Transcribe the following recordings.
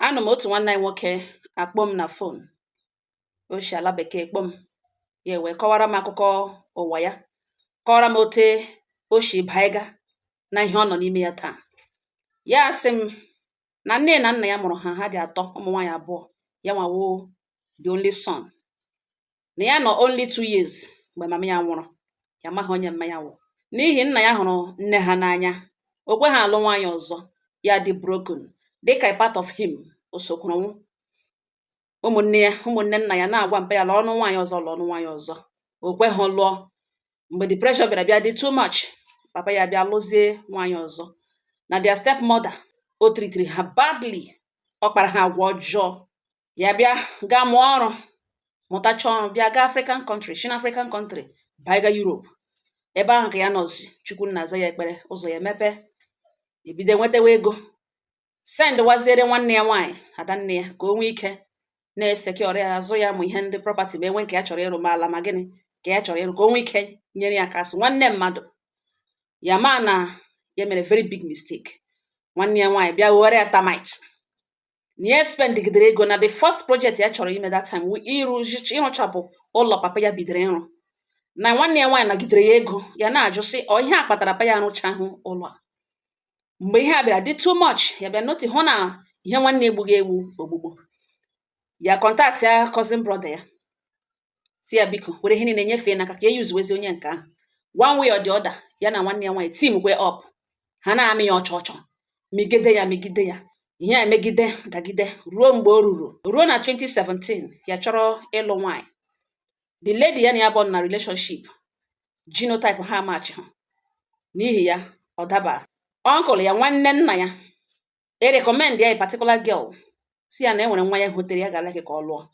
Anụ m otu nwanne anyị nwoke akpọ m na fon. O si ala bekee kpọọ m, ya wee kọwara m akụkọ ụwa ya, kọwara m ote o si baiga na ihe ọ nọ n'ime ya taa. Ya sị m na nne na nna ya mụrụ ha dị atọ, ụmụ nwaanyị abụọ, ya nwawo the only son. Na ya nọ only 2 years mgbe mama ya nwụrụ, ya amaghị onye mma ya wụ. N'ihi nna ya hụrụ nne ha n'anya, o kwe ha alụ nwaanyị ọzọ, ya dị broken, dịka a part of him osokwuronwu. Ụmụnne nna ya na-agwa mpa ya lụọ ọnụ nwaanyị ọzọ, lụọ ọnụ nwaanyị ọzọ. O kwe ha lụọ. Mgbe the pressure bịa dị too much, papa ya bịa lụzie nwaanyị ọzọ. Na their step mother, o tritiri ha badly, ọ kpara ha agwa ọjọọ. Ya bịa gaa mụọ ọrụ, mụtacha ọrụ, bịa gaa African country, Shin African country, baiga Europe. Ebe ahụ ka ya nọzi, Chukwu na-aza ya ekpere, ụzọ ya emepe, ebido nwetawa ego. Send waziere nwanne ya nwaanyị, ada nne ya, ka o nwee ike na-esekọrọ ya, azụ ya ma ihe ndị property ma enwe nke ya chọrọ ịrụ, ma ala ma gịnị ka ya chọrọ ịrụ, ka o nwee ike nyere ya aka. Asị nwanne mmadụ ya ma na ya mere very big mistake. Nwanne ya nwaanyị bịa were ya termite. Na ya spendgidere ego na the first project ya chọrọ ime that time ịrụchapụ ụlọ papa ya bidoro ịrụ. Na nwanne ya nwaanyị nagidere ya ego, ya na-ajụ sị ọ ihe a kpatara papa ya arụchahụ ụlọ a. Mgbe ihe a bịara dị too much, ya bịa noti hụ na ihe nwanne egbughị egbu ogbugbo. Ya kọntaktị ya cousin brother ya, si ya biko were ihe niile nyefee n'aka ka e yuzuwezi onye nke ahụ. One way or the other, ya na nwanne ya nwaanyị team kwe up, ha na-amị ya ọchọ megide ya. Ihe a emegide dagide ruo mgbe o ruo na 2017, ya chọrọ ịlụ nwaanyị. The lady ya na ya bụ na relationship, genotype ha match ha. N'ihi ya ọ dabara. Uncle ya, nwanne nna ya, recommend ya a particular girl, si ya na enwere nwa ya hotere ya ga-alike ka ọ lụọ.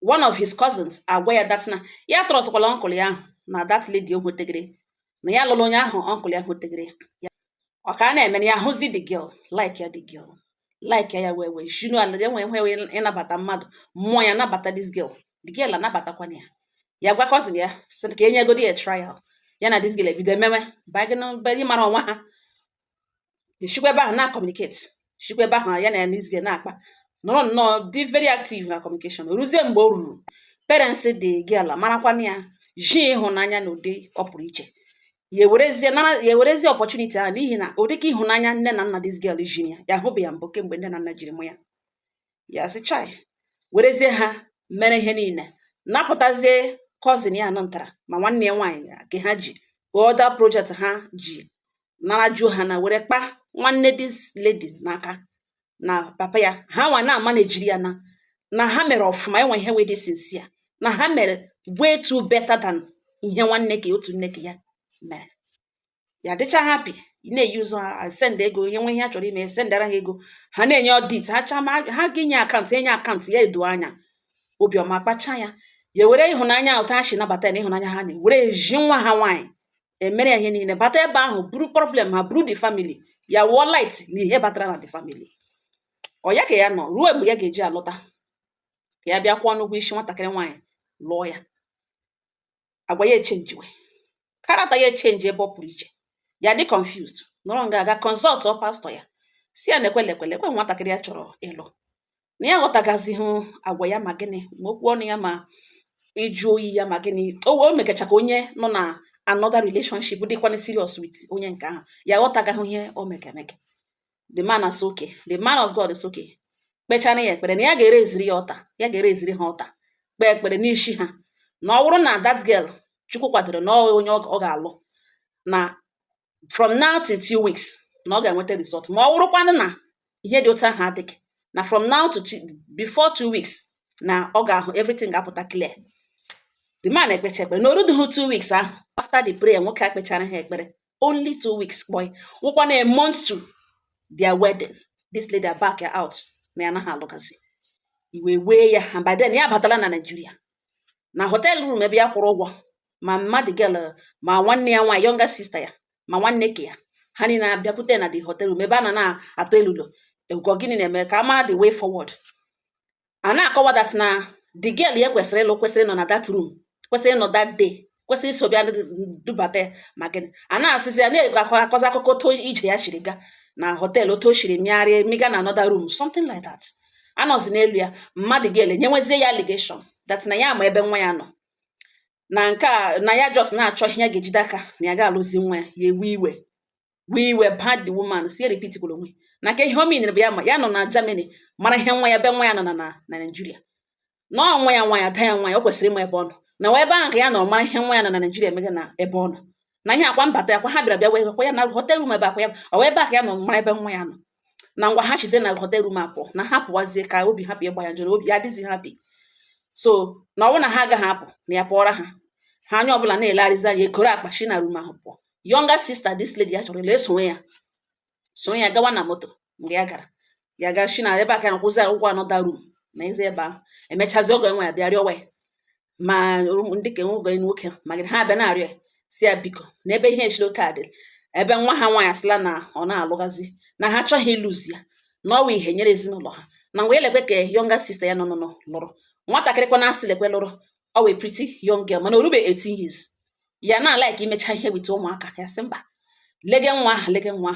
One of his cousins agwa ya that na ya trọskwala uncle ya ahụ na that lady o hotegere, na ya lụrụ onye ahụ uncle ya hotegere ya. Ọ ka na-eme na ya hụzi the girl, like ya the girl, like ya wee shinu ala ya nwee ịnabata mmadụ, mmụọ ya nabata this girl, the girl anabatakwana ya. Ya gwa cousin ya sị ka enye godi a trial, ya na this girl ebido emewe bagị mara ọnwa ha. Shikwa ebe ahụ na communicate, shikwa ebe ahụ ya na this girl na-akpa, nọrọ dị very active na communication. Ruzie mgbe o ruru, parents the girl marakwana ya ji ịhụnanya na ụdị ọ pụrụ iche. Ya werezie opportunity ahụ, n'ihi na ụdị ka ịhụnanya nne na nna this girl jiri ya hụbe ya mbụ kemgbe nne na nna jiri mụ ya. Ya sị chai, werezie ha mere ihe niile, napụtazie cousin ya nọntara ma nwanne ya nwaanyị ka ha ji other project ha ji nara jụọ ha na were kpa nwanne this lady n'aka na papa ya. Ha nwa na-ama na ejiri ya na ha mere ọfụma, enwe ihe wee dị sincere, na ha mere way too better than ihe nwanne ka otu nne ka ya mere. Ya dịcha happy, na-eyuzo ha send ego, ihe nwe ihe ha chọrọ ime sendara ha ego, ha na-enye audit, ha ga-enye akaụntụ, enye akaụntụ ya edo anya, obiọma kpacha ya. Ya were ịhụnanya ụta ha si nabata na ịhụnanya ha na-were eji nwa ha nwaanyị emere ya ihe niile, bata ebe ahụ buru problem ha, buru the family, ya wụọ light na ihe batara na the family. Ọ ya ka ya nọ ruo mgbe ya ga-eji alọta, ka ya bịa kwụọ n'ụgwọ isi nwatakịrị nwaanyị lụọ ya. Agwa ya echenjiwe, karata ya echenji ebe ọ pụrụ iche. Ya dị confused, nọrọ nga aga consult pastọ ya, si ya na-ekwelekwe nwatakịrị ya chọrọ ịlụ, na ya ghọtagazighị agwa ya ma gịnị, ma okwu ọnụ ya, ma ịjụ oyi ya ma gịnị. O megacha ka onye nọ na another relationship dịkwana serious with onye nke ahụ, ya ghọtagaghị ihe o megamege. The man is okay, the man of God is okay. Kpechana ya ekpere na ya ga-ereziri ya ọta, ya ga-ereziri ha ọta, kpee ekpere n'isi ha, na ọ bụrụ na that girl Chukwu kwadoro na onye ọ ga-alụ, na from now to 2 weeks na ọ ga-enweta result. Ma ọ bụrụkwanụ na ihe dị otu ahụ adịghị, na from now to before 2 weeks na ọ ga-ahụ everything ga-apụta clear. The man ekpecha ekpere na orudughị 2 weeks ahụ, after the prayer nwoke akpechara ha ekpere, only 2 weeks boy, nwụkwana a month to their wedding, this lady back out na ya naghị alụgazi. Iwe wee ya, and by then ya abatala na Nigeria, na hotel room ebe ya kwụrụ ụgwọ, ma mmadụ girl, ma nwanne ya nwaanyị younger sister ya, ma nwanne ke ya, ha niile na-abịakwute na the hotel room ebe a na-atọ elulo. Egwugo gịnị na-eme ka ama the way forward. A na-akọwa that na the girl ya kwesịrị ịlụ kwesịrị nọ na that room, kwesịrị nọ that day, kwesịrị iso bịa dubata ma gịnị. A na-asịzi ya na-akọzi akụkọ to ije ya shiri ga, na hotel otu o shiri mịgharịa miga na another room something like that. Anọzi n'elu ya mmadụ ga-ele nyewezie ya allegation that na ya ma ebe nwa ya nọ na nke a na ya just na-achọ ihe ya ga-ejide aka na ya ga-alụzi nwa ya ewe iwe bad the woman si repeat kwuru onwe na nke ihe o mean bụ ya nọ na Germany mara ihe nwa ya ebe nwa ya nọ na Nigeria na nwa ya da ya nwa ya o kwesịrị ịma ebe ọ nọ na ebe ahụ ka ya nọ mara ihe nwa ya nọ na Nigeria emega na ebe ọ nọ na ihe akwa mbata ya kwa ha bịara wee ya na hotel room ebe akwa ya ọ ebe ahụ ka ya nọ mara ebe nwa ya nọ na ngwa ha chize na hotel room apụ na ha pụwazie ka obi hapụ ịgba ya njọrọ obi ya adịghị happy so na ọ na ha agaghị apụ na ya pụọra ha anya ọbụla na-elegharịzi anya ekoro akpa shi na room ahụ pụọ. Younger sister this lady ya chọrọ ile sonye ya gawa na moto mgbe ya gara ya ga shi na ebe aka na kwụzi ụgwọ another room na eze ebe ahụ emechazi oge nwa ya bịa rịọwa ya ma ndị ka nwoke nwoke ma gị ha abịa na-arịọ ya si ya biko na ebe ihe echiro kaadị ebe nwa ha nwaanyị asịla na ọ na-alụgazi na ha achọghị ịlụzi ya na ọwa ihe nyere ezinụlọ ha na ngwa elekwe ka younger sister ya nọ lụrụ nwatakịrịkwa na-asị lekwe lụrụ ọ wee pretty young girl mana o rube 18 years ya na like imecha ihe wit ụmụaka ya sị mba lege nwa ahụ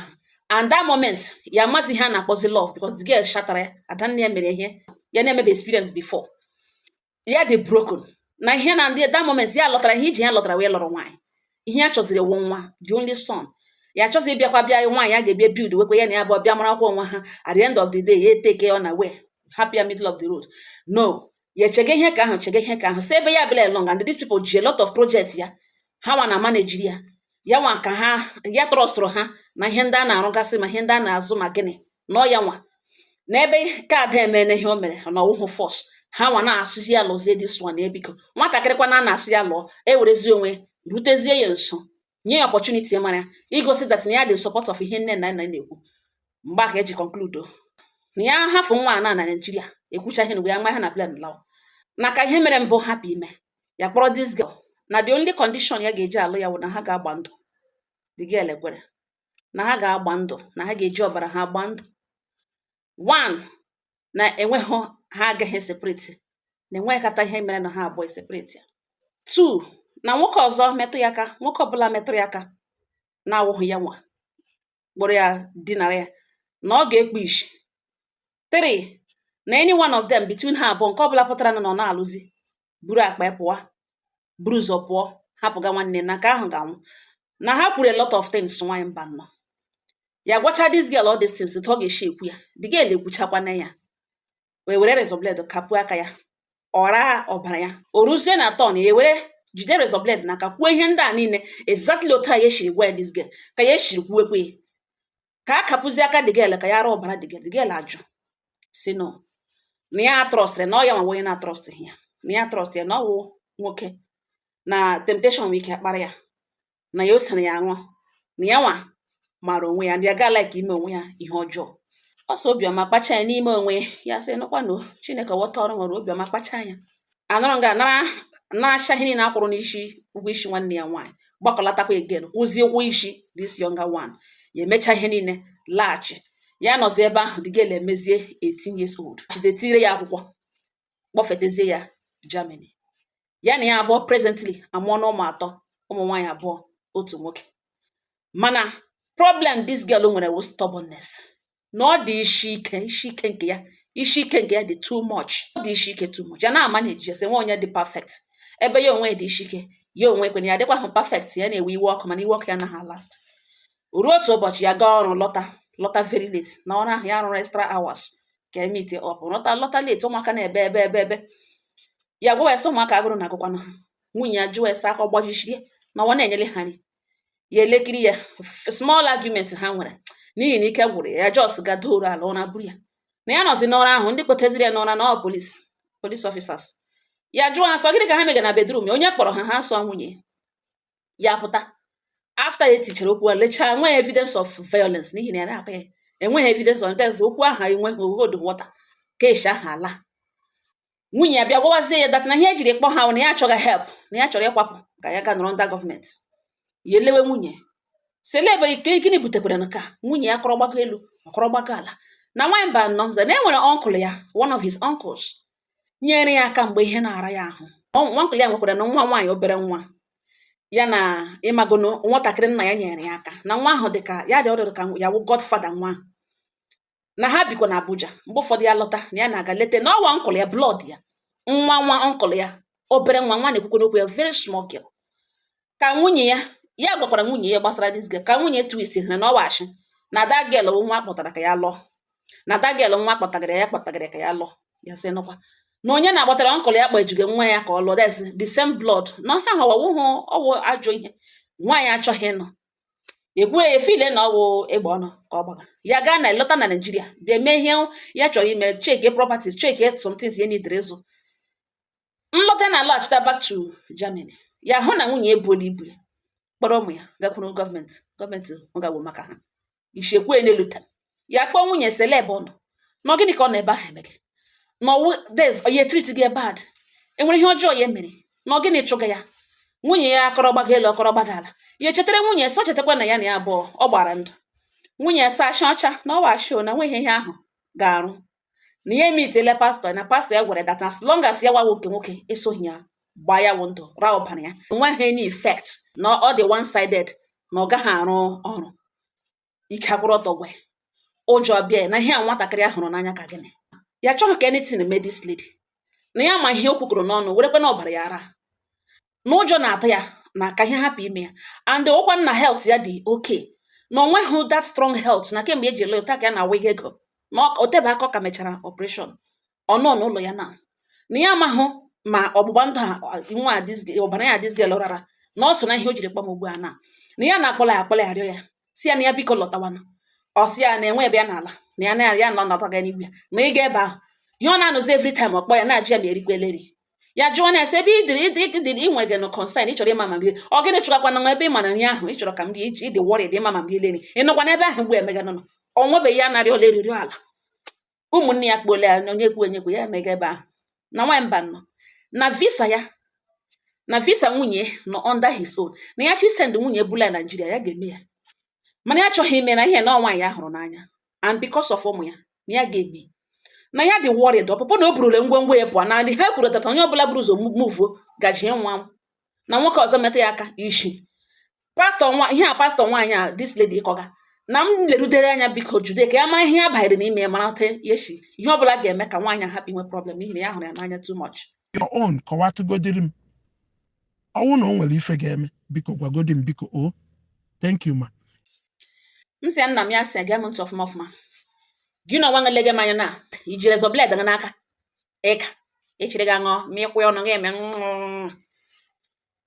and that moment ya mazi ha na-akpọzi love because the girl shatara ya adanne ya mere ihe ya na-emebe experience before ya dị broken na ihe na ndị that moment ya lọtara ihe iji ya lọtara wee lọrọ nwaanyị ihe ya chọziri wụ nwa the only son ya chọzi ịbịakwa bịa nwaanyị ya ga-ebie build wekwe ya na ya bụ bịa mara akwụkwọ nwa ha at the end of the day ya take on away happy middle of the road no ya chege ihe ka ahụ so ebe ya bịala long and these people ji a lot of projects ya ha nwa na manage ya nwa ka ha ya trọstụrụ ha na ihe ndị a na-arụgasị ma ihe ndị a na-azụ ma gịnị nọ ya nwa na ebe kaadị emene ihe o mere na ọwụhụ force ha nwa na-asịzi ya lụzie this one ebiko nwatakịrịkwa na-asị ya lụọ ewerezi onwe rutezie ya nso nye ya opportunity mara igosi that na ya dị support of ihe nne na nna na-ekwu mgbe aka eji conclude na ya hafụ nwa na Nigeria ekwucha ihe ya nwa ha na plan law na ka ihe mere mbụ hapụ ime ya kpọrọ this girl na the only condition ya ga-eji alụ ya bụ na ha ga-agba ndụ the girl ekwere na ha ga-agba ndụ na ha ga-eji ọbara ha agba ndụ one na enweghị ha agaghị separate na enweghị kata ihe mere na ha abụọ separate ya two na nwoke ọzọ metụ ya aka nwoke ọbụla metụrụ ya aka na-awụghị ya nwa gbụrụ ya dinara ya na ọ ga-ekpu ishi three na any one of them between ha abụọ nke ọbụla pụtara na ọ na-alụzi buru akpa ya pụọ buru ụzọ pụọ hapụga nwanne na ka ahụ ga-anwụ na ha kwuru a lot of things nwaanyị mba nnọọ ya gwacha this girl all these things ọ ga-eshi ekwu ya the girl ekwuchakwa na ya wee were razor blade kapụ aka ya ọra ọbara ya o ruzie na ton ya were jide razor blade na aka kwuo ihe ndị a niile exactly otu a ya eshiri gwa this girl ka ya eshiri kwuekwe ka a kapụzi aka the girl ka ya ara ọbara the girl ajụ si no na ya trọstịrị na ọ ya nwa onye na-atrọstịghị ya na ya trọst ya na ọ wụ nwoke na temptation nwere ike akpara ya na ya o sere ya aṅụ na ya nwa mara onwe ya ndị ya gaa like ime onwe ya ihe ọjọọ ọsọ obiọma kpacha ya n'ime onwe ya sị nụkwanụ Chineke ghọta ọrụ nwere obiọma kpacha ya anọrọ nga naracha ihe niile akwụrụ n'isi ụgwọ isi nwanne ya nwaanyị gbakọlatakwa again kwụzie ụgwọ isi this younger one ya emecha ihe niile laghachi ya nọzi ebe ahụ dị gele emezie 18 years old chize tire ya akwụkwọ kpọfetezie ya Germany ya na ya abụọ presently amụọ na ụmụ atọ ụmụ nwaanyị abụọ otu nwoke mana problem this girl nwere was stubbornness na ọ dị isi ike nke ya dị too much ọ dị isi ike too much ya na-amanage ese nwa onye dị perfect ebe ya onwe dị isi ike ya onwe kwene ya dịkwa ahụ perfect ya na-ewe iwe ọkụ mana iwe ọkụ ya naghị last ruo otu ụbọchị ya gaa ọrụ lọta very late na ọrụ ahụ ya rụrụ extra hours ka emete up lọta late ụmụaka na-ebe ebe ya gwa ese ụmụaka agụrụ na agụkwanụ ha nwunye ya jụọ ese aka ọgbajisiri na ọ na-enyere ha nri ya elekiri ya small argument ha nwere n'ihi na ike gwụrụ ya jos ga doro ala ọ na-abụrụ ya na ya nọzi n'ọrụ ahụ ndị kpọteziri ya n'ụra na ọ police officers ya jụọ ha sọ gịnị ka ha mega na bedroom ya onye kpọrọ ha sọ nwunye ya pụta after ya tichara okwu lechaa enweghị evidence of violence n'ihi na ya na-akpa ya enweghị evidence of this okwu ahụ enweghị hold water ka eshi ahụ ala nwunye ya bịa gwawazie ya dat na ihe ejiri kpọ ha na ya achọghị help na ya chọrọ ịkwapụ ka ya ga nọrọ ndị gọọmenti ya elewe nwunye selebe ike gịnị butekwara nka nwunye ya kọrọ gbago elu ọkọrọ gbago ala na nwaanyị mba nnọọ na enwere uncle ya one of his uncles nyere ya aka mgbe ihe na-ara ya ahụ uncle ya nwekwara na nwa nwaanyị obere nwa ya na ịmagono nwatakịrị nna ya nyere ya aka na nwa ahụ dịka ya dị ọdụdụ ka ya wụ godfather nwa ahụ. Na ha bikwa na Abuja mgbe ụfọdụ ya lọta na ya na-aga lete na ọwa nkụl ya blood ya nwa nkụl ya obere nwa na-ekwukwe n'okwu ya very small girl ka nwunye ya gwakwara nwunye ya gbasara this girl ka nwunye twist na ọwa ashị na that girl nwa akpọtara ka ya lụọ na that girl nwa kpọtagara ka ya lụọ ya sị nụkwa na onye na-agbatara nkụl ya kpajigo nwa ya ka ọ lụọ that's the same blood na ọhịa ahụ ọwụ ajọ ihe nwaanyị achọghị ịnọ egwu efile na ọwụ egbe ọnụ ka ọ gbaga ya gaa na lọta na Nigeria bịa mee ihe ya chọrọ ime check properties check some things ya nidere ịzụ nlọta na alọghachita back to Germany ya hụ na nwunye ebuola ibu ya kpọrọ ụmụ ya gakwuru gọọmenti ngawo maka ha isiekwu n'eluta ya kpọọ nwunye seleb ọnụ na gịnị ka ọ na-ebe ahụ emege na oye treat gị bad enwere ihe ọjọọ ya mere na gịnị chụga ya nwunye ya akọrọ gbaga elu ọkọrọ gbaga ala ya chetara nwunye so chetakwa na ya na ya abụọ ọ gbara ndụ nwunye ya sacha ọcha na ọwa show na nweghị ihe ahụ ga-arụ na ya emitele pastọ na pastọ ya gwere that as long as ya wawo nke nwoke esoghị ya gbaa ya ndụ ra ọbara ya nweghị any effect na ọ dị one sided na ọ gaghị arụ ọrụ ike akwụrụ ọtọ gwe ụjọ bịa na ihe a nwatakịrị ahụ hụrụ n'anya ka gịnị ya chọghị ka anything mee this lady na ya ma ihe o kwukwuru n'ọnụ werekwa na ọbara ya ara na ụjọ na-atụ ya na ka ihe hapụ ime ya and ọkwa na health ya dị okay na onweghị that strong health na kemgbe eji ele ụta ka ya na wig ego na otebe aka ka mechara operation ọnụ n'ụlọ ya na ya amahụ ma ọgbụgba ndụ nwa ọbara ya dis girl rara na ọ so na ihe o jiri kpọm ugbu a na ya na-akpọla ya arịọ ya si ya na ya biko lọtawana ọ si ya na-enwe ebe ya n'ala na ya nọ nọtaga n'igwe ya na ịga ebe ahụ ihe ọ na-anụzi every time ọkpọ ya na-ajụ ya ma erikwa eleri ya jụọ na ese ebe ịdịrị inwe gị no concern ịchọrọ ịma ma m rie ọ gịnị chụgakwa na ịbe ịma na nri ahụ ịchọrọ ka m rie ịdị worried ịma ma m rie leri ịnụkwa n'ebe ahụ mgbe emega nọ ọ nwebeghị ya narị ole riri ala ụmụnne ya kpole ya na onye ekwu enyekwu ya na-ega ebe ahụ na nwa mba nọ na visa nwunye nọ under his own na ya chi send nwunye bụla ya Nigeria ya ga-eme ya mana ya achọghị ime na ihe na nwaanyị ya hụrụ n'anya and because of ụmụ ya na ya ga-eme na ya dị worried ọpụpụ na o burule ngwongwo ya pụọ na ndị ha kwuru tata onye ọbụla bụrụ ụzọ muvuo gajie nwa na nwoke ọzọ metụ ya aka ishi ihe a pastọ nwaanyị a this lady ịkọga na m lerudere anya biko jude ka ya mara ihe ya banyere n'ime ya marata yeshi ihe ọbụla ga-eme ka nwaanyị hapụ inwe problem n'ihi na ya hụrụ ya n'anya too much. Your own kọwatụgodiri m ọnwụ na o nwere ife ga-eme biko gwagodi m biko o thank you ma. M sị nna m ya sị gee m ntị ọfụma gị na ọnwa ngelege m anya na ijiri ezo bled gị n'aka ịka echiri gị aṅụ ma ịkwụ ọnụ gị eme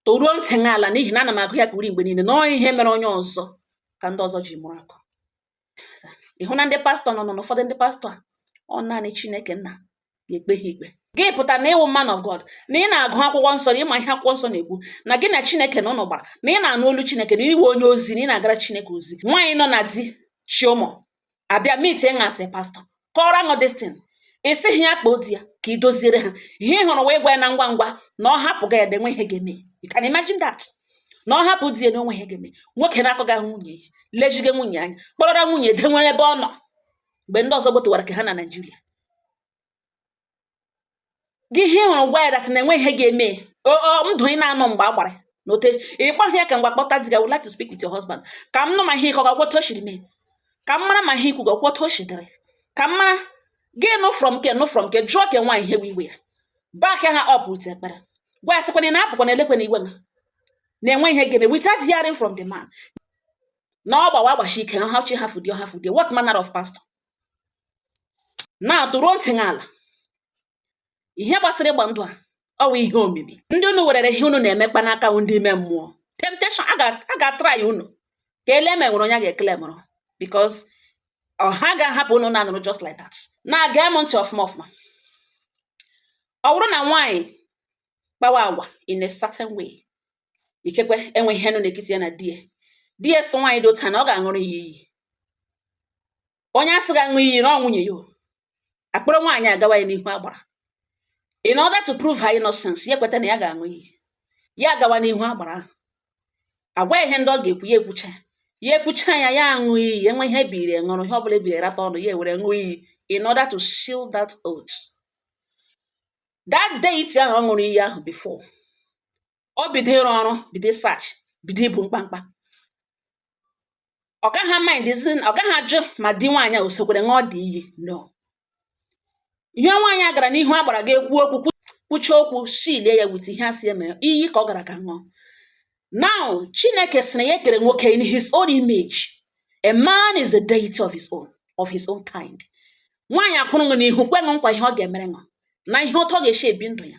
toruo ntị nga ala n'ihi na ana m agụ ya ka uri mgbe niile na ihe mere onye ọzọ ka ndị ọzọ ji mụrụ akụ. Ịhụ na ndị pastọ nọ n'ụfọdụ ndị pastọ a ọ naanị Chineke nna ga-ekpe ha ikpe gị pụta na ịwụ man of God na ị na-agụ akwụkwọ nsọ na ịma ihe akwụkwọ nsọ na-ekwu na gị na Chineke na ụnụ gbara na ị na-anụ olu Chineke na iwe onye ozi na ị na-agara Chineke ozi nwaanyị nọ na di chiụmụ abịa mit ịngasị pastọ kọrọ aṅụ destin ịsịghị ya kpoo di ya ka ị doziere ha ihe ị hụrụ wee gwa ya na ngwa ngwa na ọ hapụ ga ya na enwe ihe ga-eme. You can imagine that na ọ hapụ di ya na onwe ihe ga-eme nwoke na-akọga nwunye ihe lejige nwunye anya kpọrọra nwunye de nwere ebe ọ nọ mgbe ndị ọzọ gbotowara ka ha na Naịjirịa gị ihe hụrụ gwa ya dat na enwe ihe ga-eme ndụ ị na-anọ mgbe a gbara na ote ịkpọghị ya ka mgbe akpọta di gị, I would like to speak with your husband ka m nụ ma ihe ịkọga kwota o shiri mee ka m mara ma ihe ikwu ga kwota o shidere ka m mara gị nụ from ke jụọ ke nwaanyị ihe iwe ya back ha up with ekpere gwa ya sịkwana na apụkwa na elekwe na iwe na-enwe ihe ga-eme without hearing from the man na ọ gbawa agbachi ike ha chi hafudie what manner of pastor na tụrụ ntị ala ihe gbasara ịgba ndụ a ọwụ ihe omibi ndị unu werere ihe unu na-emekpa n'aka ndị ime mmụọ temptation a ga-atry unu ka ele menwere onye ga-ekele mụrụ because ha ga-ahapụ unu na-anụrụ just like that na-aga m ntị ọfụma ọ bụrụ na nwaanyị kpawa agwa in a certain way ikekwe enwe ihe nụ n'ekiti ya na die so nwaanyị dị otu a na ọ ga-aṅụrụ ya iyi onye asị ga-aṅụ iyi na ọ nwunye ya akpọrọ nwaanyị agawa ya n'ihu agbara in order to prove her innocence ya kweta na ya ga-aṅụ iyi ya agawa n'ihu agbara ahụ agwa ihe ndị ọ ga-ekwu ya ekwucha ya aṅụ iyi enwe ihe biri ṅụrụ ihe ọbụla ebiri rata ọnụ ya ewere ṅụ iyi in order to seal that oath that date ahụ ọ ṅụrụ iyi ahụ before ọ bido ịrụ ọrụ bido search bido ibu mkpamkpa ọ gaghị mindzi ọ gaghị ajụ ma di nwaanyị a o sokwere ṅụọ dị iyi no ihe nwaanyị a gara n'ihu a gbara ga ekwu okwu kwuchie okwu silie ya wit ihe asị ya mere iyi ka ọ gara ka ṅụọ now Chineke sị na ya kere nwoke in his own image. A man is a deity of his own kind. Nwaanyị akwụrụ ṅụ n'ihu kwe ṅụ nkwa ihe ọ ga-emere ṅụ na ihe ụtọ ga-esi ebi ndụ ya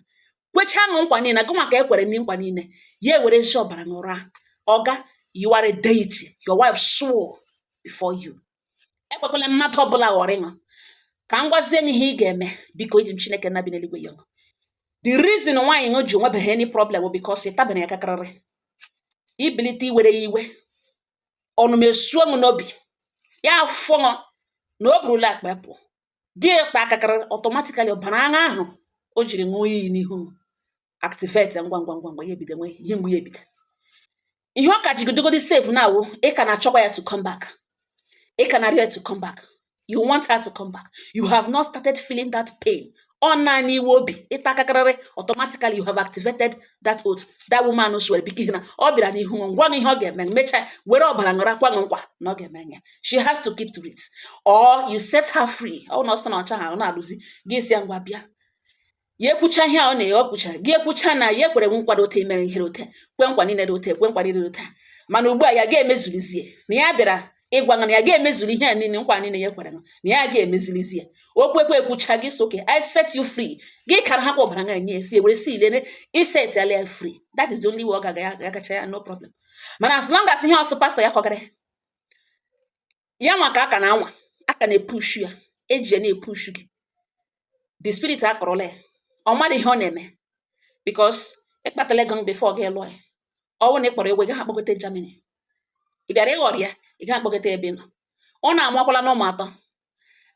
kwechaa ṅụ nkwa niile gụ maka ekwere ndị nkwa niile ya ewere ezi ọbara ṅụra ọga you are a deity your wife swore before you. Ekwekwala mmadụ ọbụla ghọrọ ịṅụ ka m gwazie enyi ihe ị ga-eme biko iji m Chineke na bi n'eluigwe ya ṅụ. The reason nwaanyị ṅụ ji nwebeghị any problem because ịtabere ya kakarịrị ibilite iwere ya iwe ọnụ mesuo m n'obi ya afọ na o burula akpa pụọ gị kpa akakara automatically ọbara agha ahụ o jiri ṅụọ iyi n'ihu activate ngwa ngwa ya ebido nwe ihe mgbe ya ebido ihe ọ ka jigidogodi save na awụ ị ka na-achọkwa ya to come back ị ka na-arịọ ya to come back you want her to come back you have not started feeling that pain ọ naanị iwe obi ịta akakarịrị automatically you have activated that oath that woman swere biko na ọ bịara n'ihu ngwa ihe ọ ga-eme mechaa were ọbara ṅụra kwa nkwa na ọ ga-eme ya she has to keep to it or you set her free ọ na ọsọ na ọcha ha ọ na-alụzi gị esi ngwa bịa ya ekwucha ihe ọ na-ya ọkwucha gị ekwucha na ya ekwere nkwado ote mere ihe ote kwe nkwa niile ote kwe nkwa niile ote mana ugbu a ya ga-emezulizie na ya bịara ịgwa na ya ga-emezuli ihe niile nkwa niile ya kwere na ya ga-emezilizie okwekwe ekwucha gị so okay I set you free gị kara ha kwa ọbara nye esi ewere si ile iset ya free that is the only way ọ ga agacha ya no problem mana as long as ihe ọsọ pastọ ya kọgara ya nwa ka aka na anwa aka na-epushu ya eji ya na-epushu gị the spirit akọrọla ya ọ mara ihe ọ na-eme because ịkpatala ego before gị lụọ ya ọwụ na ịkpọrọ egwe gị ha kpọgote Germany ị bịara ịghọrọ ya ị ga akpọgote ebe nọ ọ na-amakwala n'ụmụ atọ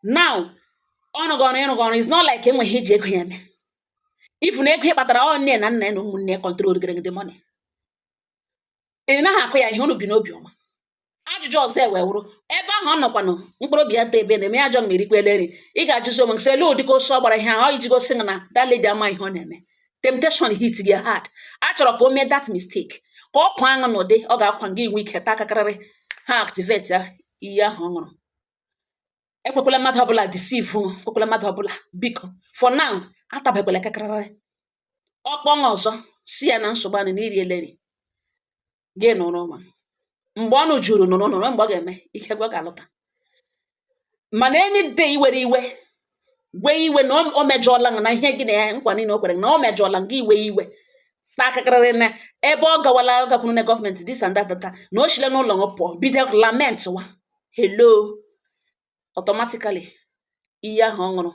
now ịrụgọ ọrụ is not like enweghị iji ego ya eme ifu na ego ị kpatara ọ nne na nna ya na ụmụnne ya control gere gị money ị naghị akụ ya ihe unu bi n'obi ọma ajụjụ ọzọ ewe wụrụ ebe ahụ ọ nọkwanụ mkpụrụ obi ya to ebe na-eme ya jọ ma erikwela eri ị ga-ajụzi onwe nsị elu ụdịka osi ọ gbara ihe ahụ iji gosi na that lady ama ihe ọ na-eme temptation hit gị hard a chọrọ ka o mee that mistake ka ọ kwa aṅụ n'ụdị ọ ga-akwa gị inwe ike taa akakarịrị ha activate ya iyi ahụ ọ ṅụrụ ekwekwala mmadụ ọbụla deceive ekwekwala mmadụ ọbụla biko for now atabekwala kakarịrị ọkpọ ṅụ ọzọ si ya na nsogbu anụ na iri eleri gị nụrụ ma mgbe ọnụ juru nụrụ mgbe ọ ga-eme ike gwa ga-alụta mana any day were iwe na o mejọọla na ihe gị na ya nkwa niile o kwere na o mejọọla gị iwe ta akakarịrị na ebe ọ gawala ọ gakwuru na gọọmenti this and that na o chile n'ụlọ ọ pụọ bido lament wa hello automatically ihe ahụ ọ ṅụrụ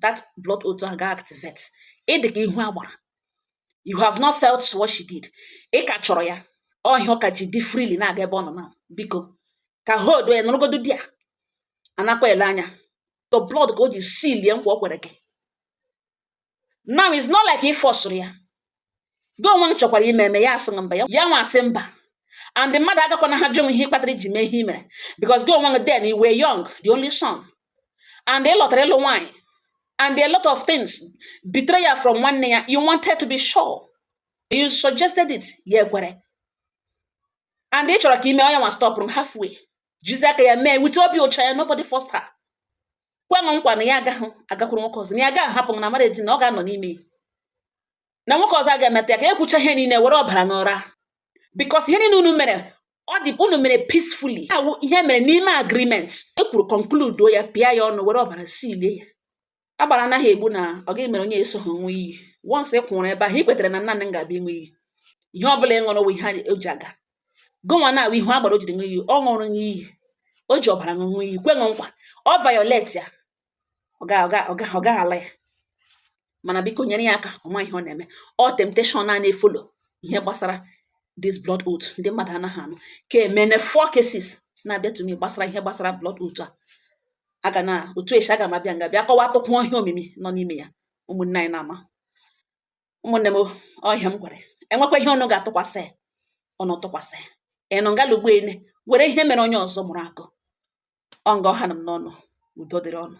that blood otu ahụ ga-activate ịdị ka ihu agbara you have not felt what she did ị ka chọrọ ya ọhịa ọ ka ji dị freely na-aga ebe ọ nọ na biko ka hold ya nụrụgodu di ya anakwa ele anya the blood ka o ji silie nkwa o kwere gị now it's not like ị fọsụrụ ya gị onwe m chọkwara ime ya asị mba ya nwa asị mba and the mmadụ agakwana ha jụ ihe kpatara iji mee ihe mere because gị onwe m then you were young the only son and ị lọtara ịlụ nwaanyị and a lot of things betrayal from nwanne ya you wanted to be sure you suggested it ya ekwere and ị chọrọ ka ime onye nwa stop m halfway jizi aka ya mee wite obi ụcha ya nobody forced her kwe m nkwa na ya agakwuru nwoke ọzọ na ya agaghị hapụ na marriage na ọ ga-anọ n'ime na nwoke ọzọ ga-emeta ya ka ekwucha ihe niile were ọbara n'ụra because ihe niile unu mere ọ dị unu mere peacefully ihe mere n'ime agreement ekwuru conclude ya pịa ya ọnụ were ọbara silie ya agbara anaghị egbu na ọ ga mere onye eso ha nwe iyi once ị kwụrụ ebe ahụ ị kwetere na nna nna ga-abịa nwe iyi ihe ọ bụla ị ṅụrụ nwe ihe o ji aga gụnwa na ihu agbara o jiri nwe iyi ọ ṅụrụ iyi o ji ọbara nwe iyi kwe ṅụ nkwa ọ violate ya ọ ga ala ya mana biko nyere ya aka ọma ihe ọ na-eme ọ temptation a na-efolo ihe gbasara this blood oath ndị mmadụ anaghị anụ ka emene 4 cases na-abịa tumi gbasara ihe gbasara blood oath a aga na otu esi aga m abịa nga bịa kọwa atụkwụ ihe omimi nọ n'ime ya ụmụnne anyị na-ama ụmụnne m ọhịa m gwara enwekwa ihe ọnụ ga-atụkwasị ọnụ tụkwasị ịnụ ngalugbu ene were ihe mere onye ọzọ mụrụ akụ ọ nga ọha na m n'ọnụ udo dịrị ọnụ